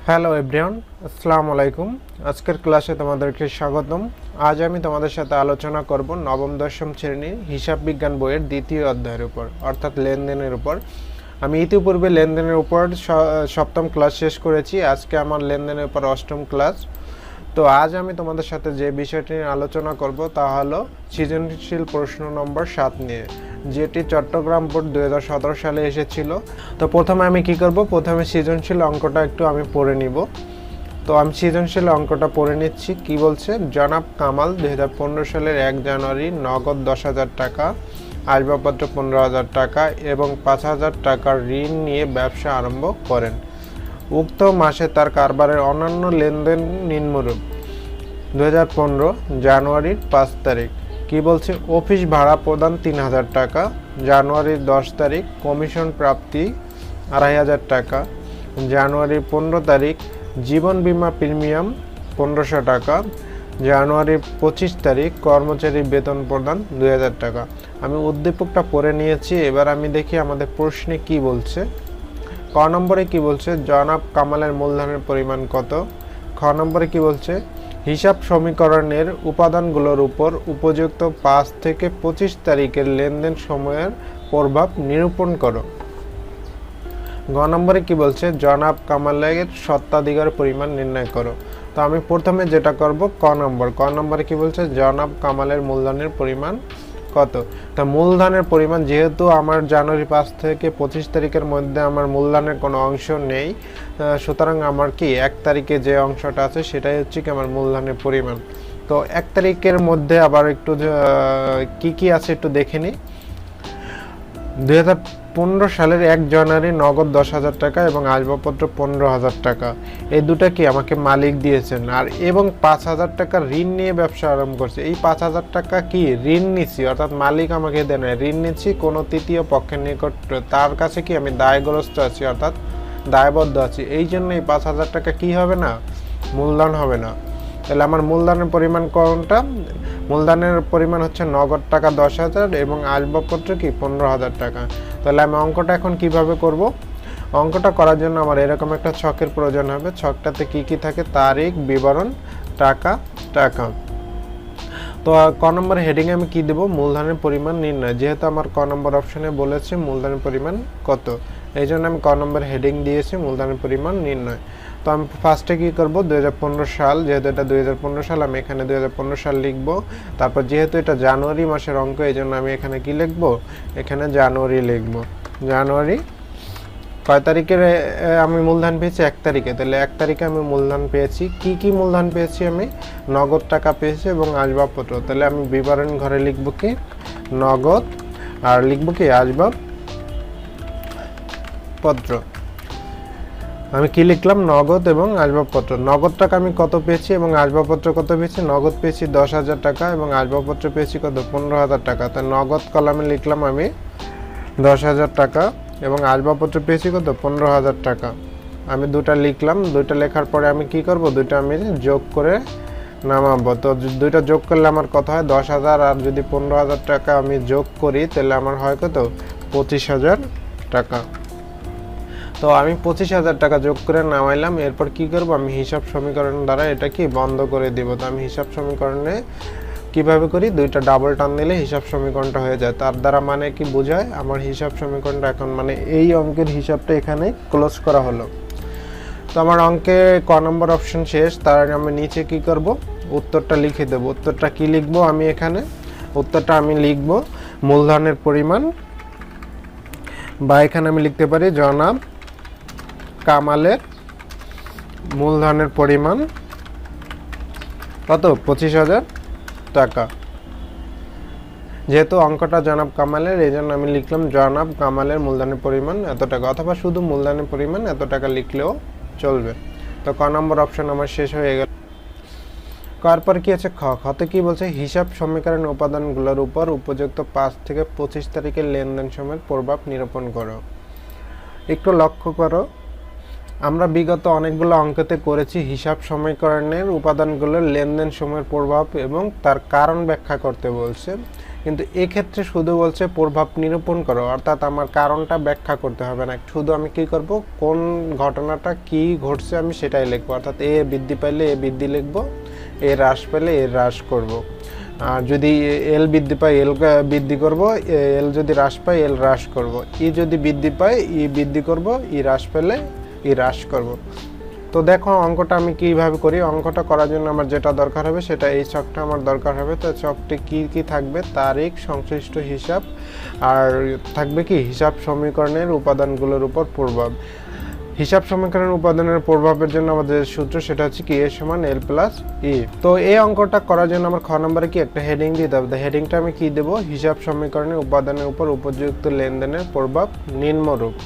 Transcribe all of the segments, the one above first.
Hello everyone, আসসালামু আলাইকুম। আজকের ক্লাসে তোমাদেরকে স্বাগতম। আজ আমি তোমাদের সাথে আলোচনা করব নবম দশম শ্রেণীর হিসাব বিজ্ঞান বইয়ের দ্বিতীয় অধ্যায়ের উপর, অর্থাৎ লেনদেনের উপর। আমি ইতিপূর্বে লেনদেনের উপর সপ্তম ক্লাস শেষ করেছি। আজকে আমার লেনদেনের উপর অষ্টম ক্লাস। তো আজ আমি তোমাদের সাথে যে বিষয়টি নিয়ে আলোচনা করব তা হলো সৃজনশীল প্রশ্ন নম্বর 7 নিয়ে, যেটি চট্টগ্রাম বোর্ড 2017 সালে এসেছিল। তো প্রথমে আমি কি করব, প্রথমে সৃজনশীল অঙ্কটা একটু আমি পড়ে নিব। তো আমি সৃজনশীল অঙ্কটা পড়ে নিচ্ছি। কি বলছে, জনাব কামাল 2015 সালের 1 জানুয়ারি নগদ 10,000 টাকা, আসবাবপত্র 15,000 টাকা এবং 5,000 টাকার ঋণ নিয়ে ব্যবসা আরম্ভ করেন। উক্ত মাসে তার কারবারের অন্যান্য লেনদেন নিম্নরূপ। 2015 জানুয়ারির 5 তারিখ কি বলছে, অফিস ভাড়া প্রদান 3,000 টাকা। জানুয়ারির 10 তারিখ কমিশন প্রাপ্তি 2,500 টাকা। জানুয়ারির 15 তারিখ জীবন বীমা প্রিমিয়াম 1,500 টাকা। জানুয়ারির 25 তারিখ কর্মচারী বেতন প্রদান 2,000 টাকা। আমি উদ্দীপকটা পড়ে নিয়েছি। এবার আমি দেখি আমাদের প্রশ্নে কি বলছে। ক নম্বরে কি বলছে, জনাব কামালের মূলধনের পরিমাণ কত। খ নম্বরে কি বলছে, হিসাব সমীকরণের উপাদানগুলোর উপর উপযুক্ত 5 থেকে 25 তারিখের লেনদেন সময়ের প্রভাব নিরূপণ করো। গ নম্বরে কি বলছে, জনাব কামালের স্বত্বাধিকার পরিমাণ নির্ণয় করো। তো আমি প্রথমে যেটা করব ক নম্বরে কি বলছে, জনাব কামালের মূলধনের পরিমাণ কত। তা মূলধনের পরিমাণ, যেহেতু আমার জানুয়ারি 5 থেকে 25 তারিখের মধ্যে আমার মূলধনের কোনো অংশ নেই, সুতরাং আমার কি 1 তারিখে যে অংশটা আছে সেটাই হচ্ছে কি আমার মূলধনের পরিমাণ। তো 1 তারিখের মধ্যে আবার একটু কি আছে একটু দেখে নিই। 2015 সালের 1 জানুয়ারি নগদ 10,000 টাকা এবং আসবাবপত্র 15,000 টাকা, এই দুটা কি আমাকে মালিক দিয়েছেন। আর এবং 5,000 টাকা ঋণ নিয়ে ব্যবসা আরম্ভ করছে। এই 5,000 টাকা কি ঋণ নিচ্ছি, অর্থাৎ মালিক আমাকে দেয় না, ঋণ নিচ্ছি কোনো তৃতীয় পক্ষের নিকট, তার কাছে কি আমি দায়গ্রস্ত আছি, অর্থাৎ দায়বদ্ধ আছি। এই জন্য এই 5,000 টাকা কি হবে না, মূলধন হবে না। তাহলে আমার মূলধনের পরিমাণ কোনটা, মূলধনের পরিমাণ হচ্ছে নগদ টাকা 10,000 এবং আসবাবপত্র কি 15,000 টাকা। তাহলে আমি অঙ্কটা এখন কিভাবে করব। অঙ্কটা করার জন্য আমার এরকম একটা ছকের প্রয়োজন হবে। ছকটাতে কি থাকে, তারিখ, বিবরণ, টাকা টাকা। তো ক নম্বর হেডিংয়ে আমি কি দেব, মূলধনের পরিমাণ নির্ণয়। যেহেতু আমার ক নম্বর অপশনে বলেছে মূলধনের পরিমাণ কত, এই জন্য আমি ক নম্বর হেডিং দিয়েছি মূলধনের পরিমাণ নির্ণয়। তো আমি ফার্স্টে কী করবো, 2015 সাল, যেহেতু এটা 2015 সাল, আমি এখানে 2015 সাল লিখবো। তারপর যেহেতু এটা জানুয়ারি মাসের অঙ্ক, এই জন্য আমি এখানে কি লিখবো, এখানে জানুয়ারি লিখবো। জানুয়ারি কয় তারিখের আমি মূলধন পেয়েছি, 1 তারিখে। তাহলে 1 তারিখে আমি মূলধন পেয়েছি। কি মূলধন পেয়েছি, আমি নগদ টাকা পেয়েছি এবং আসবাবপত্র। তাহলে আমি বিবরণ ঘরে লিখবো কি নগদ, আর লিখবো কি আসবাবপত্র। আমি কি লিখলাম, নগদ এবং আসবাবপত্র। নগদ টাকা আমি কত পেয়েছি এবং আসবাবপত্র কত পেয়েছি। নগদ পেয়েছি 10,000 টাকা এবং আসবাবপত্র পেয়েছি কত, 15,000 টাকা। তাই নগদ কলামে লিখলাম আমি 10,000 টাকা এবং আসবাবপত্র পেয়েছি কত, 15,000 টাকা। আমি দুটা লিখলাম। দুইটা লেখার পরে আমি কি করব, দুইটা আমি যোগ করে নামাবো। তো দুইটা যোগ করলে আমার কত হয়, 10,000, আর যদি 15,000 টাকা আমি যোগ করি তাহলে আমার হয় কত, 25,000 টাকা। তো আমি 25,000 টাকা যোগ করে নামাইলাম। এরপর কি করব, আমি হিসাব সমীকরণ দ্বারা এটা কি বন্ধ করে দিব। তো আমি হিসাব সমীকরণে কিভাবে করি, দুইটা ডাবল টান দিলে হিসাব সমীকরণটা হয়ে যায়। তার দ্বারা মানে কি বোঝায়, আমার হিসাব সমীকরণটা এখন মানে এই অঙ্কের হিসাবটা এখানে ক্লোজ করা হলো। তো আমার অঙ্কে ক নম্বর অপশন শেষ। তার আগে আমি নিচে কি করব, উত্তরটা লিখে দেব। উত্তরটা কি লিখব, আমি এখানে উত্তরটা আমি লিখব মূলধনের পরিমাণ, বা এখানে আমি লিখতে পারি জনাব কামালের মূলধনের পরিমাণ কত, 25,000 টাকা। যেহেতু অঙ্কটা জনাব কামালের, এই জন্য আমি লিখলাম জনাব কামালের মূলধনের পরিমাণ এত টাকা, অথবা শুধু মূলধনের পরিমাণ এত টাকা লিখলেও চলবে। তো ক নম্বর অপশন আমার শেষ হয়ে গেল। তারপর কি আছে, খতে কি বলছে, হিসাব সমীকরণের উপাদানগুলোর উপর উপযুক্ত 5 থেকে 25 তারিখের লেনদেন সময়ের প্রভাব নিরূপণ করো। একটু লক্ষ্য করো, আমরা বিগত অনেকগুলো অঙ্কতে করেছি হিসাব সমীকরণের উপাদানগুলোর লেনদেন সময়ের প্রভাব এবং তার কারণ ব্যাখ্যা করতে বলছে। কিন্তু এক্ষেত্রে শুধু বলছে প্রভাব নিরূপণ করো, অর্থাৎ আমার কারণটা ব্যাখ্যা করতে হবে না, শুধু আমি কি করব, কোন ঘটনাটা কি ঘটছে আমি সেটাই লিখবো। অর্থাৎ এ বৃদ্ধি পাইলে এ বৃদ্ধি লিখবো, এ হ্রাস পেলে এ হ্রাস করব। আর যদি এল বৃদ্ধি পায় এল বৃদ্ধি করব, এল যদি হ্রাস পায় এল হ্রাস করব, ই যদি বৃদ্ধি পায় ই বৃদ্ধি করব, ই হ্রাস পেলে ই হ্রাস করব। তো দেখো অঙ্কটা আমি কিভাবে করি। অঙ্কটা করার জন্য আমার যেটা দরকার হবে সেটা এই ছকটা আমার দরকার হবে। তো ছকটি কি কি থাকবে, তারিখ, সংশ্লিষ্ট হিসাব, আর থাকবে কি হিসাব সমীকরণের উপাদানগুলোর উপর প্রভাব। হিসাব সমীকরণের উপাদানের প্রভাবের জন্য আমাদের সূত্র সেটা হচ্ছে কি এ সমান এল প্লাস ই। তো এই অঙ্কটা করার জন্য আমার খ নম্বরে কি একটা হেডিং দিতে হবে। হেডিংটা আমি কি দেবো, হিসাব সমীকরণের উপাদানের উপর উপযুক্ত লেনদেনের প্রভাব নিম্নরূপ।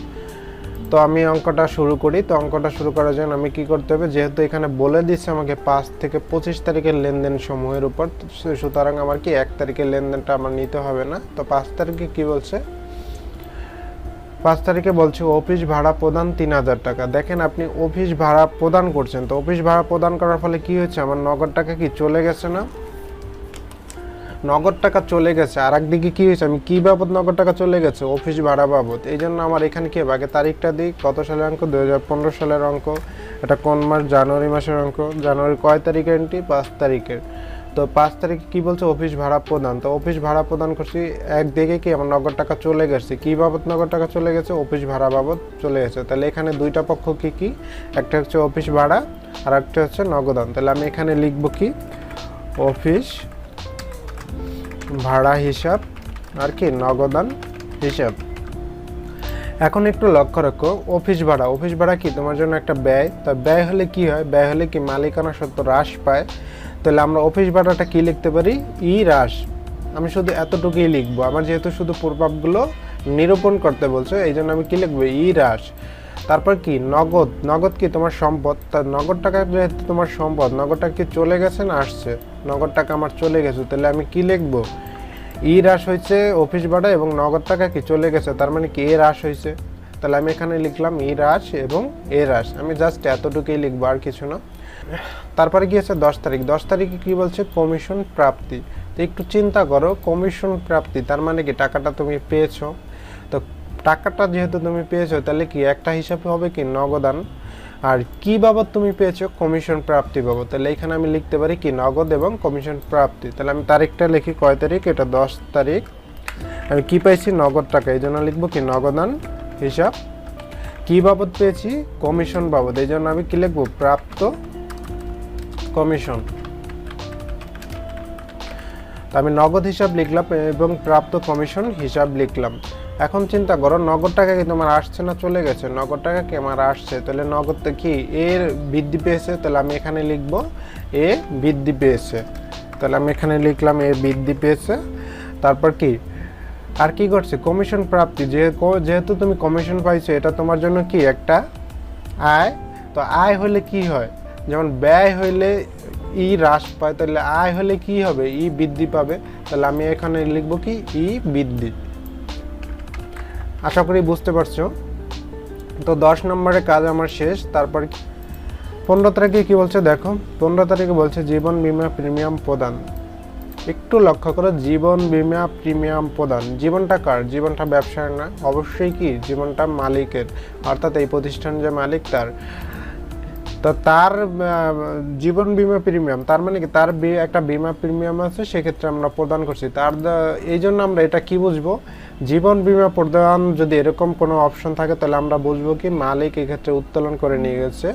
তো আমি অঙ্কটা শুরু করি। তো অঙ্কটা শুরু করার জন্য আমি কি করতে হবে, যেহেতু এখানে বলে দিচ্ছে আমাকে 5 থেকে 25 তারিখের লেনদেন সমূহের উপর, সুতরাং আমার কি 1 তারিখের লেনদেনটা আমার নিতে হবে না। তো 5 তারিখে কি বলছে, 5 তারিখে বলছে অফিস ভাড়া প্রদান 3000 টাকা। দেখেন আপনি অফিস ভাড়া প্রদান করছেন, তো অফিস ভাড়া প্রদান করার ফলে কি হচ্ছে, আমার নগদ টাকা কি চলে গেছে না, নগদ টাকা চলে গেছে। আর একদিকে কি হয়েছে, আমি কি বাবদ নগদ টাকা চলে গেছে, অফিস ভাড়া বাবদ। এই জন্য আমার এখানে কি আগে তারিখটা দিই, কত সালের অঙ্ক, 2015 সালের অঙ্ক। এটা কোন মাস, জানুয়ারি মাসের অঙ্ক। জানুয়ারি কয় তারিখের এন্ট্রি, 5 তারিখের। তো 5 তারিখে কি বলছে, অফিস ভাড়া প্রদান। তো অফিস ভাড়া প্রদান করছি, একদিকে কি আমার নগদ টাকা চলে গেছে, কি বাবদ নগদ টাকা চলে গেছে, অফিস ভাড়া বাবদ চলে গেছে। তাহলে এখানে দুইটা পক্ষ কি কি, একটা হচ্ছে অফিস ভাড়া আর একটা হচ্ছে নগদান। তাহলে আমি এখানে লিখব কি অফিস ভাড়া হিসাব আর কি নগদান হিসাব। এখন একটু লক্ষ্য রাখো, অফিস ভাড়া কি তোমার জন্য একটা ব্যয়। তা ব্যয় হলে কি হয়, ব্যয় হলে কি মালিকানা সত্ত্ব হ্রাস পায়। তাহলে আমরা অফিস ভাড়াটা কি লিখতে পারি, ই হ্রাস। আমি শুধু এতটুকুই লিখবো, আমার যেহেতু শুধু প্রভাবগুলো নিরূপণ করতে বলছে এই জন্য আমি কি লিখবো, ই হ্রাস। তারপর কি নগদ কি তোমার সম্পদ। তার নগদ টাকা যেহেতু তোমার সম্পদ, নগদ টাকা কি চলে গেছে না আসছে, নগদ টাকা আমার চলে গেছে। তাহলে আমি কি লিখবো, ই হ্রাস হয়েছে অফিস ভাড়া এবং নগদ টাকা কি চলে গেছে, তার মানে কি এ হ্রাস হয়েছে। তাহলে আমি এখানে লিখলাম ই হ্রাস এবং এ হ্রাস, আমি জাস্ট এতটুকুই লিখবো আর কিছু না। তারপরে কি আছে 10 তারিখ, 10 তারিখে কি বলছে, কমিশন প্রাপ্তি। তো একটু চিন্তা করো, কমিশন প্রাপ্তি তার মানে কি টাকাটা তুমি পেয়েছো। তো টাকাটা যেহেতু তুমি পেয়েছো তাহলে কি একটা হিসাবে হবে কি নগদান, আর কি বাবদ তুমি পেয়েছো, কমিশন প্রাপ্তি বাবদ। তাহলে এখানে আমি লিখতে পারি কি নগদ এবং কমিশন প্রাপ্তি। তাহলে আমি তারিখটা লিখি কয় তারিখ, এটা 10 তারিখ। আমি কি পাইছি, নগদ টাকা, এই জন্য লিখবো কি নগদান হিসাব। কি বাবদ পেয়েছি, কমিশন বাবদ, এই জন্য আমি কি লিখবো, প্রাপ্ত কমিশন। আমি নগদ হিসাব লিখলাম এবং প্রাপ্ত কমিশন হিসাব লিখলাম। এখন চিন্তা করো, নগদ টাকা কি তোমার আসছে না চলে গেছে, নগদ টাকা কি আমার আসছে। তাহলে নগদ কি এর বৃদ্ধি পেয়েছে, তাহলে আমি এখানে লিখবো এ বৃদ্ধি পেয়েছে। তাহলে আমি এখানে লিখলাম এ বৃদ্ধি পেয়েছে। তারপর কি আর কি করছে, কমিশন প্রাপ্তি, যেহেতু তুমি কমিশন পাইছো এটা তোমার জন্য কি একটা আয়। তো আয় হলে কি হয়, যেমন ব্যয় হইলে ই হ্রাস পায়, তাহলে আয় হলে কি হবে, ই বৃদ্ধি পাবে। তাহলে আমি এখানে লিখবো কি ই বৃদ্ধি। আশা করি বুঝতে পারছো। তো 10 নম্বরের কাজ আমার শেষ। তারপর 15 তারিখে কি বলছে দেখো, 15 তারিখে বলছে জীবন বীমা প্রিমিয়াম প্রদান। একটু লক্ষ্য করো, জীবন বীমা প্রিমিয়াম প্রদান। জীবনটা কার, জীবনটা ব্যবসার না, অবশ্যই কি জীবনটা মালিকের, অর্থাৎ এই প্রতিষ্ঠান যে মালিক তার। তো তার জীবন বীমা প্রিমিয়াম তার মানে কি তার একটা বীমা প্রিমিয়াম আছে, সেক্ষেত্রে আমরা প্রদান করছি তার। এই জন্য আমরা এটা কি বুঝবো, জীবন বীমা প্রদান যদি এরকম কোনো অপশন থাকে তাহলে আমরা বুঝবো কি মালিক এক্ষেত্রে উত্তোলন করে নিয়ে গেছে।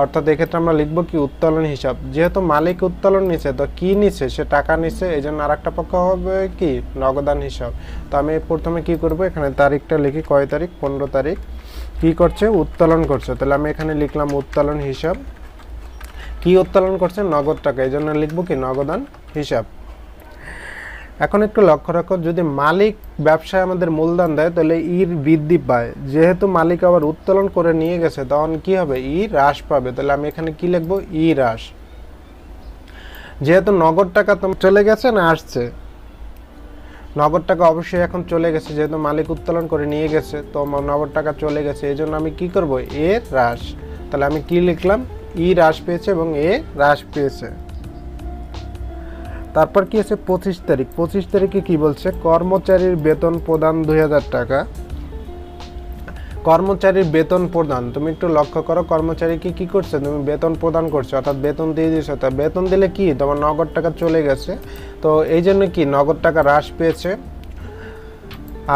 অর্থাৎ এক্ষেত্রে আমরা লিখবো কি উত্তোলন হিসাব। যেহেতু মালিক উত্তোলন নিচ্ছে, তো কি নিচ্ছে, সে টাকা নিচ্ছে, এই জন্য আর একটা পক্ষ হবে কি নগদান হিসাব। তো আমি প্রথমে কি করব, এখানে তারিখটা লিখি কয় তারিখ, 15 তারিখ। কি করছে, উত্তোলন করছে। তাহলে আমি এখানে লিখলাম উত্তোলন হিসাব। কি উত্তোলন করছে, নগদ টাকা, এই জন্য লিখবো কি নগদান হিসাব। এখন একটু লক্ষ্য রাখো, যদি মালিক ব্যবসায় আমাদের মূলধন দেয় তাহলে ইর বৃদ্ধি পায়। যেহেতু মালিক আবার উত্তোলন করে নিয়ে গেছে তখন কি হবে, ই হ্রাস পাবে। তাহলে আমি এখানে কি লিখবো, ই হ্রাস। যেহেতু নগদ টাকা তো চলে গেছে না আসছে, নগদ টাকা অবশ্যই এখন চলে গেছে, যেহেতু মালিক উত্তোলন করে নিয়ে গেছে তো নগদ টাকা চলে গেছে, এই জন্য আমি কি করব, এ হ্রাস। তাহলে আমি কি লিখলাম, ই হ্রাস পেয়েছে এবং এ হ্রাস পেয়েছে। তারপর কি আছে 25 তারিখ। 25 তারিখে কি বলছে, কর্মচারীর বেতন প্রদান 2000 টাকা। কর্মচারীর বেতন প্রদান, তুমি একটু লক্ষ্য করো, কর্মচারীকে কি করছে, তুমি বেতন প্রদান করছো, অর্থাৎ বেতন দিয়ে দিয়েছো। তা বেতন দিলে কি তোমার নগদ টাকা চলে গেছে, তো এই জন্য কি নগদ টাকা হ্রাস পেয়েছে।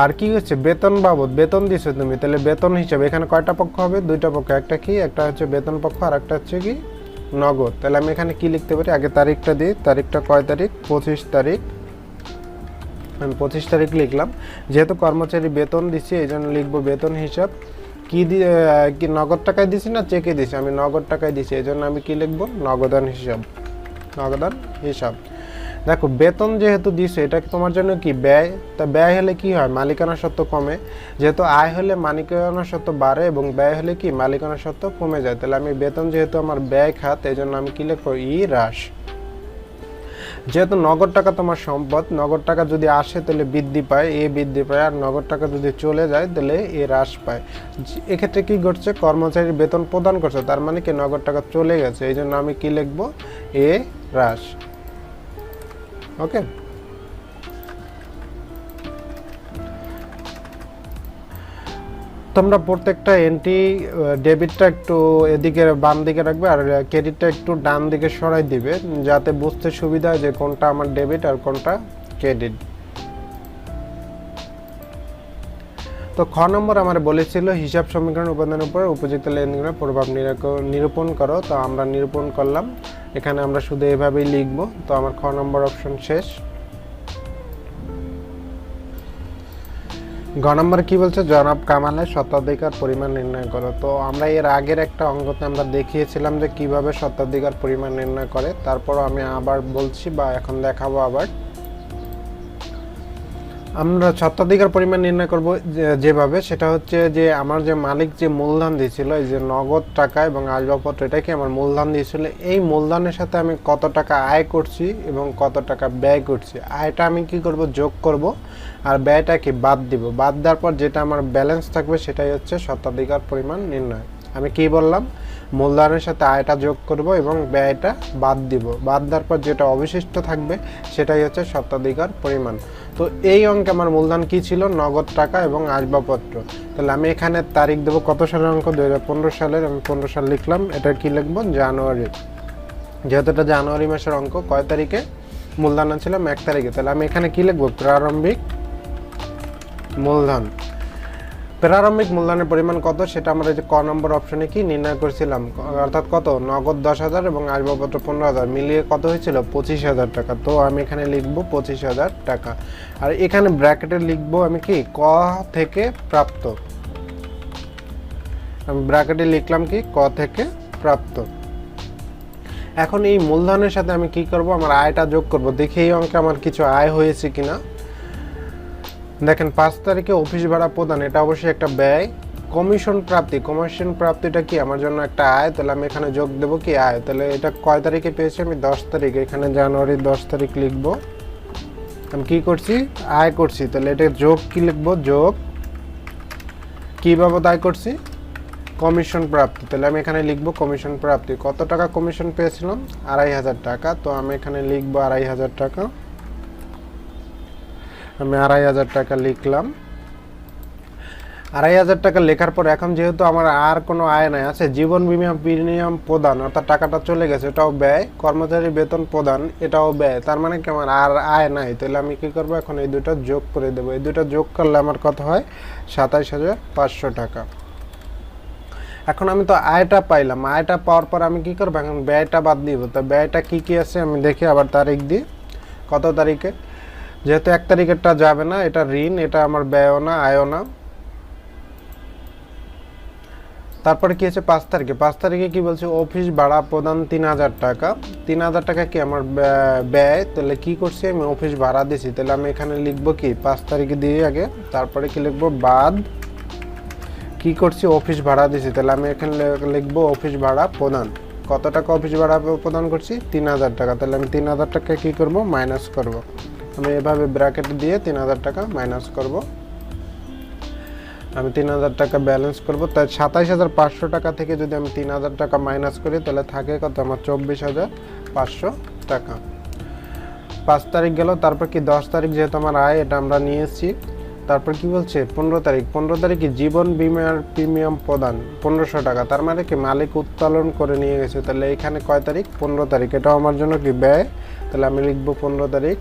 আর কি হচ্ছে, বেতন বাবদ বেতন দিছো তুমি, তাহলে বেতন হিসাবে এখানে কয়টা পক্ষ হবে, দুইটা পক্ষ, একটা কি, একটা হচ্ছে বেতন পক্ষ আর একটা হচ্ছে কি নগদ। তাহলে আমি এখানে কি লিখতে পারি, আগে তারিখটা দিই, তারিখটা কয় তারিখ, 25 তারিখ। আমি 25 তারিখ লিখলাম, যেহেতু কর্মচারী বেতন দিচ্ছি এই জন্য লিখবো বেতন হিসাব। কি দিয়ে, কি নগদ টাকায় দিছি না চেকে দিছি, আমি নগদ টাকায় দিছি, এই জন্য আমি কি লিখবো, নগদান হিসাব, নগদান হিসাব। দেখো বেতন যেহেতু দিছে এটা তোমার জন্য কি ব্যয়, তা ব্যয় হলে কি হয়, মালিকানা সত্ত্ব কমে। যেহেতু আয় হলে মালিকানা সত্ত্ব বাড়ে এবং ব্যয় হলে কি মালিকানা সত্ত্ব কমে যায়। তাহলে আমি বেতন যেহেতু আমার ব্যয় খাত, এই জন্য আমি কি লিখবো, ই হ্রাস। যেহেতু নগদ টাকা তোমার সম্পদ, নগদ টাকা যদি আসে তাহলে বৃদ্ধি পায়, এ বৃদ্ধি পায়, আর নগদ টাকা যদি চলে যায় তাহলে এ হ্রাস পায়। এক্ষেত্রে কি ঘটছে, কর্মচারীর বেতন প্রদান করছে, তার মানে কি নগদ টাকা চলে গেছে, এই জন্য আমি কি লিখবো, এ হ্রাস। ওকে, তোমরা প্রত্যেকটা এন্ট্রি ডেবিটটা একটু এদিকে বাম দিকে রাখবে আর ক্রেডিটটা একটু ডান দিকে সরাই দিবে, যাতে বুঝতে সুবিধা হয় যে কোনটা আমার ডেবিট আর কোনটা ক্রেডিট। তো খ নম্বর আমার বলেছিল হিসাব সমীকরণ উপাদানের উপর উপযুক্ত লেনদেনের প্রভাব নিরূপণ করো। তো আমরা নিরূপণ করলাম, এখানে আমরা শুধু এভাবেই লিখবো। তো আমার খ নম্বর অপশন শেষ। গ নম্বর কি বলছে, জনাব কামালের স্বত্বাধিকার পরিমাণ নির্ণয় করো। তো আমরা এর আগের একটা অঙ্কতে আমরা দেখিয়েছিলাম যে কিভাবে স্বত্বাধিকার পরিমাণ নির্ণয় করে, তারপরও আমি আবার বলছি বা এখন দেখাবো আবার। আমরা স্বত্বাধিকার পরিমাণ নির্ণয় করব যেভাবে, সেটা হচ্ছে যে আমার যে মালিক যে মূলধন দিয়েছিল, এই যে নগদ টাকা এবং আসবাবপত্র, এটা কি আমার মূলধন দিয়েছিল, এই মূলধনের সাথে আমি কত টাকা আয় করছি এবং কত টাকা ব্যয় করছি, আয়টা আমি কি করব, যোগ করব, আর ব্যয়টা কি বাদ দিব। বাদ দেওয়ার পর যেটা আমার ব্যালেন্স থাকবে সেটাই হচ্ছে স্বত্বাধিকার পরিমাণ নির্ণয়। আমি কি বললাম, মূলধনের সাথে আয়টা যোগ করব এবং ব্যয়টা বাদ দিব, বাদ দেওয়ার পর যেটা অবশিষ্ট থাকবে সেটাই হচ্ছে স্বত্বাধিকার পরিমাণ। তো এই অঙ্কে আমার মূলধন কি ছিল, নগদ টাকা এবং আসবাবপত্র। তাহলে আমি এখানে তারিখ দেবো, কত সালের অঙ্ক, 2015 সালের, আমি 15 সাল লিখলাম। এটা কি লিখবো, জানুয়ারি, যেহেতু এটা জানুয়ারি মাসের অঙ্ক। কয় তারিখে মূলধন ছিলাম, 1 তারিখে। তাহলে আমি এখানে কি লিখবো, প্রারম্ভিক মূলধন। প্রারম্ভিক মূলধনের পরিমাণ কত সেটা আমরা যে ক নম্বর অপশনে কি নির্ণয় করেছিলাম, অর্থাৎ কত, নগদ 10,000 এবং আসবাবপত্র 15,000 মিলিয়ে কত হয়েছিল, 25,000 টাকা। তো আমি এখানে লিখবো 25,000 টাকা। আর এখানে ব্র্যাকেটে লিখবো আমি কি, ক থেকে প্রাপ্ত। আমি ব্র্যাকেটে লিখলাম কি, ক থেকে প্রাপ্ত। এখন এই মূলধনের সাথে আমি কি করব, আমার আয়টা যোগ করব, দেখি এই অঙ্কে আমার কিছু আয় হয়েছে কিনা। দেখেন 5 তারিখে অফিস ভাড়া প্রদান, এটা অবশ্যই একটা ব্যয়। কমিশন প্রাপ্তি, কমিশন প্রাপ্তিটা কি আমার জন্য একটা আয়, তাহলে আমি এখানে যোগ দেবো কি আয়। তাহলে এটা কয় তারিখে পেয়েছি, আমি 10 তারিখে, এখানে জানুয়ারি 10 তারিখ লিখবো। আমি কি করছি, আয় করছি, তাহলে এটা যোগ কি লিখবো, যোগ কি বাবদ আয় করছি, কমিশন প্রাপ্তি। তাহলে আমি এখানে লিখবো কমিশন প্রাপ্তি। কত টাকা কমিশন পেয়েছিলাম, 2,500 টাকা। তো আমি এখানে লিখবো 2,500 টাকা। আমি 2,500 টাকা লিখলাম। 2,500 টাকা লেখার পর এখন যেহেতু আমার আর কোনো আয় নাই, আছে জীবন বীমা প্রিমিয়াম প্রদান, অর্থাৎ টাকাটা চলে গেছে, এটাও ব্যয়। কর্মচারী বেতন প্রদান, এটাও ব্যয়। তার মানে কি আমার আর আয় নাই। তাহলে আমি কি করবো, এখন এই দুটো যোগ করে দেবো। এই দুটো যোগ করলে আমার কত হয়, 27,500 টাকা। এখন আমি তো আয়টা পাইলাম, আয়টা পাওয়ার পর আমি কি করবো, এখন ব্যয়টা বাদ দিব। তো ব্যয়টা কি কি আছে আমি দেখি, আবার তারিখ দিই, কত তারিখে, যেহেতু 1 তারিখেরটা যাবে না, এটা ঋণ, এটা আমার ব্যয়ও না আয়ও না। তারপরে কি আছে 5 তারিখে, 5 তারিখে কি বলছে, অফিস ভাড়া প্রদান 3,000 টাকা। 3,000 টাকা কি আমার ব্যয়, তাহলে কি করছি, আমি অফিস ভাড়া দিছি। তাহলে আমি এখানে লিখবো কি, 5 তারিখে দিয়ে আগে, তারপরে কি লিখবো, বাদ কি করছি, অফিস ভাড়া দিছি। তাহলে আমি এখানে লিখবো অফিস ভাড়া প্রদান। কত টাকা অফিস ভাড়া প্রদান করছি, 3,000 টাকা। তাহলে আমি 3,000 টাকা কি করব, মাইনাস করব। আমি এভাবে ব্র্যাকেট দিয়ে 3,000 টাকা মাইনাস করব। আমি 3,000 টাকা ব্যালেন্স করব। তাই 27,500 টাকা থেকে যদি আমি 3,000 টাকা মাইনাস করি তাহলে থাকে কত, আমার 24,500 টাকা। 5 তারিখ গেল, তারপর কি 10 তারিখ যেহেতু আমার আয়, এটা আমরা নিয়ে এসেছি। তারপর কি বলছে 15 তারিখ, 15 তারিখে জীবন বীমার প্রিমিয়াম প্রদান 1500 টাকা, তার মানে কি মালিক উত্তোলন করে নিয়ে গেছে। তাহলে এখানে কয় তারিখ? 15 তারিখ। এটাও আমার জন্য কি ব্যয়, তাহলে আমি লিখবো 15 তারিখ।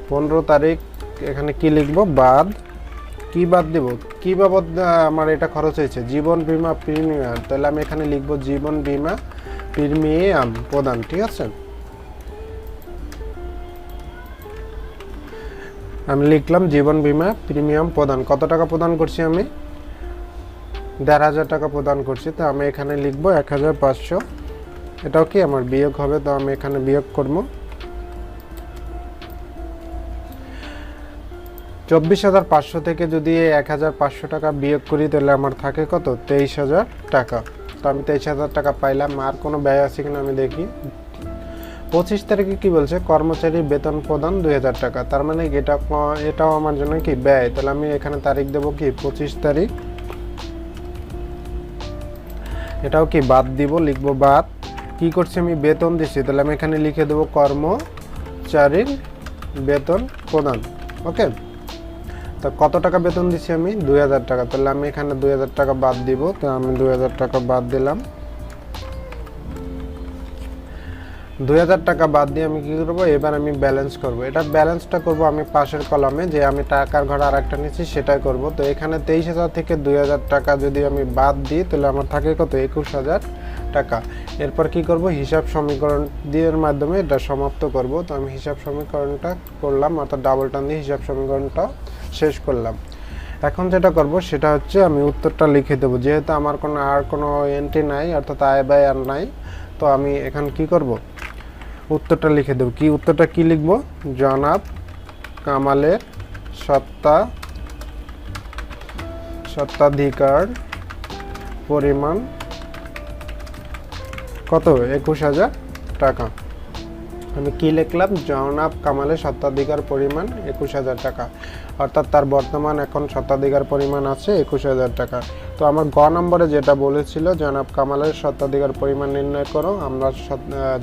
15 তারিখ এখানে কি লিখবো? বাদ। কি বাদ দেব? কি বাবদ আমার এটা খরচ হয়েছে? জীবন বীমা প্রিমিয়াম, তাহলে আমি এখানে লিখবো জীবন বীমা প্রিমিয়াম প্রদান। ঠিক আছে, আমি লিখলাম জীবন বীমা প্রিমিয়াম প্রদান। কত টাকা প্রদান করছি আমি? 1500 টাকা প্রদান করছি। তো আমি এখানে লিখবো 1500। এটাও কি আমার বিয়োগ হবে, তো আমি এখানে বিয়োগ করবো। 24,500 থেকে যদি 1500 টাকা বিয়োগ করি, তাহলে আমার থাকে কত? 23,000 টাকা। তো আমি 23,000 টাকা পাইলাম। আর কোনো ব্যয় আছে কিনা আমি দেখি। 25 তারিখে কি বলছে? কর্মচারী বেতন প্রদান 2000 টাকা, তার মানে এটাও আমার জন্য কি ব্যয়। তাহলে আমি এখানে তারিখ দেবো কি 25 তারিখ। এটাও কি বাদ দিব, লিখবো বাদ। কি করছি আমি? বেতন দিচ্ছি, তাহলে আমি এখানে লিখে দেবো কর্মচারীর বেতন প্রদান। ওকে, তো কত টাকা বেতন দিচ্ছি আমি? 2000 টাকা। তাহলে আমি এখানে 2000 টাকা বাদ দিব। তো আমি 2000 টাকা বাদ দিলাম। 2000 টাকা বাদ দিয়ে আমি কী করবো? এবার আমি ব্যালেন্স করব। এটা ব্যালেন্সটা করব আমি পাশের কলামে, যে আমি টাকার ঘরে আর একটা নিচ্ছি সেটাই করব। তো এখানে 23,000 থেকে 2000 টাকা যদি আমি বাদ দিই, তাহলে আমার থাকে কত? 21,000 টাকা। এরপর কি করব? হিসাব সমীকরণ দিয়ে মাধ্যমে এটা সমাপ্ত করব। তো আমি হিসাব সমীকরণটা করলাম, অর্থাৎ ডাবল টান দিয়ে হিসাব সমীকরণটা শেষ করলাম। এখন যেটা করব সেটা হচ্ছে আমি উত্তরটা লিখে দেবো। যেহেতু আমার কোনো এন্ট্রি নাই, অর্থাৎ আয় ব্যয় আর নাই, তো আমি এখন কি করব? উত্তরটা লিখে দেব। কি উত্তরটা কি লিখব? জনাব কামালের স্বত্বাধিকার পরিমাণ কত? 21,000 টাকা। আমি কি লিখলাম? জনাব কামালের স্বত্বাধিকার পরিমাণ 21,000 টাকা, অর্থাৎ তার বর্তমান এখন স্বত্বাধিকার পরিমাণ আছে 21,000 টাকা। তো আমার গ নম্বরে যেটা বলেছিল জনাব কামালের স্বত্বাধিকার পরিমাণ নির্ণয় করো, আমরা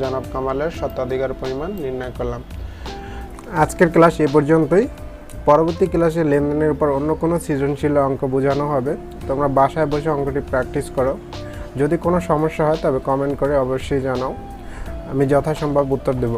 জনাব কামালের স্বত্বাধিকার পরিমাণ নির্ণয় করলাম। আজকের ক্লাস এ পর্যন্তই। পরবর্তী ক্লাসে লেনদেনের উপর অন্য কোনো সৃজনশীল অঙ্ক বোঝানো হবে। তোমরা বাসায় বসে অঙ্কটি প্র্যাকটিস করো। যদি কোনো সমস্যা হয় তবে কমেন্ট করে অবশ্যই জানাও, আমি যথাসম্ভব উত্তর দেব।